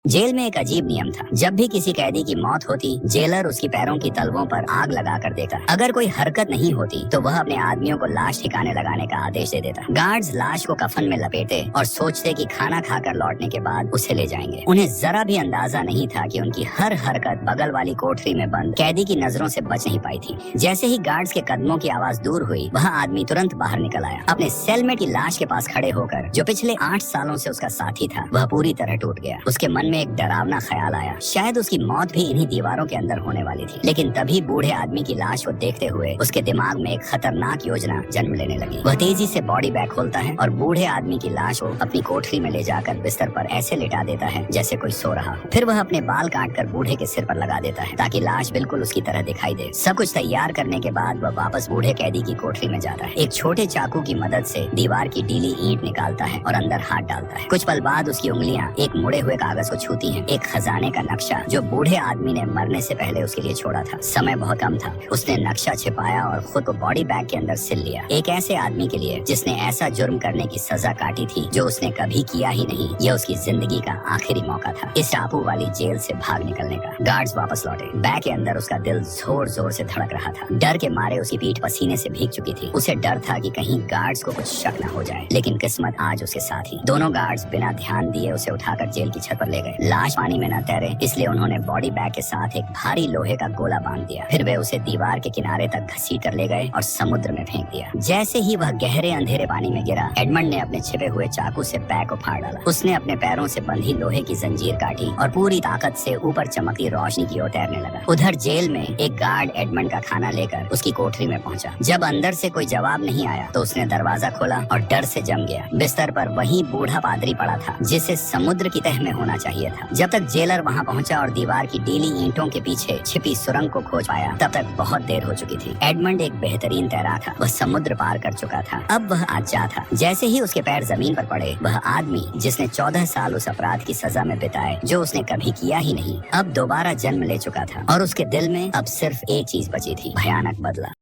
Jail में एक अजीब नियम था। जब भी किसी कैदी की मौत होती, जेलर उसकी पैरों की तलवों पर आग लगा कर देता। अगर कोई हरकत नहीं होती तो वह अपने आदमियों को लाश ठिकाने लगाने का आदेश दे देता। गार्ड्स लाश को कफन में लपेटते और सोचते कि खाना खाकर लौटने के बाद उसे ले जाएंगे। उन्हें जरा भी अंदाजा नहीं था कि उनकी हर हरकत बगल वाली कोठरी में बंद कैदी की नजरों से बच नहीं पाई थी। जैसे ही गार्ड्स के कदमों की आवाज दूर हुई, वह आदमी तुरंत बाहर निकल आया। अपने सेलमेट की लाश के पास खड़े होकर, जो पिछले 8 सालों से उसका साथी था, वह पूरी तरह टूट गया। उसके मन में एक डरावना ख्याल आया, शायद उसकी मौत भी इन्हीं दीवारों के अंदर होने वाली थी। लेकिन तभी बूढ़े आदमी की लाश को देखते हुए उसके दिमाग में एक खतरनाक योजना जन्म लेने लगी। वह तेजी से बॉडी बैग खोलता है और बूढ़े आदमी की लाश को अपनी कोठरी में ले जाकर बिस्तर पर ऐसे लिटा देता है जैसे कोई सो रहा हो। फिर वह अपने बाल काटकर बूढ़े के सिर पर लगा देता है ताकि लाश बिल्कुल उसकी तरह दिखाई दे। सब कुछ तैयार करने के बाद वह वापस बूढ़े कैदी की कोठरी में जाता है। एक छोटे चाकू की मदद से दीवार की डीली ईंट निकालता है और अंदर हाथ डालता है। कुछ पल बाद उसकी उंगलियां एक मुड़े हुए कागज को छूती हैं। एक खजाने का नक्शा जो बूढ़े आदमी ने मरने से पहले उसके लिए छोड़ा था। समय बहुत कम था। उसने नक्शा छिपाया और खुद को बॉडी बैग के अंदर सिल लिया। एक ऐसे आदमी के लिए जिसने ऐसा जुर्म करने की सजा काटी थी जो उसने कभी किया ही नहीं। यह उसकी जिंदगी का आखिरी मौका था, इस टापू वाली जेल से भाग निकलने का। गार्ड्स वापस लौटे। बैग के अंदर उसका दिल जोर जोर से धड़क रहा था। डर के मारे उसकी पीठ पसीने से भीग चुकी थी। उसे डर था कि कहीं गार्ड्स को कुछ शक न हो जाए। लेकिन किस्मत आज उसके साथ ही। दोनों गार्ड्स बिना ध्यान दिए उसे उठाकर जेल की छत पर ले गए। लाश पानी में न तैरे, इसलिए उन्होंने बॉडी बैग के साथ एक भारी लोहे का गोला बांध दिया। फिर वे उसे दीवार के किनारे तक घसीट कर ले गए और समुद्र में फेंक दिया। जैसे ही वह गहरे अंधेरे पानी में गिरा, एडमंड ने अपने छिपे हुए चाकू से बैग को फाड़ डाला। उसने अपने पैरों से बंधी लोहे की जंजीर काटी और पूरी ताकत से ऊपर चमकती रोशनी की ओर तैरने लगा। उधर जेल में एक गार्ड एडमंड का खाना लेकर उसकी कोठरी में पहुंचा। जब अंदर से कोई जवाब नहीं आया तो उसने दरवाजा खोला और डर से जम गया। बिस्तर पर वही बूढ़ा पादरी पड़ा था जिसे समुद्र की तह में होना चाहिए था। जब तक जेलर वहां पहुंचा और दीवार की डीली ईंटों के पीछे छिपी सुरंग को खोज पाया, तब तक बहुत देर हो चुकी थी। एडमंड एक बेहतरीन तैराक था। वह समुद्र पार कर चुका था। अब वह आज जा था। जैसे ही उसके पैर जमीन पर पड़े, वह आदमी जिसने 14 साल उस अपराध की सजा में बिताए जो उसने कभी किया ही नहीं, अब दोबारा जन्म ले चुका था और उसके दिल में अब सिर्फ एक चीज बची थी, भयानक बदला।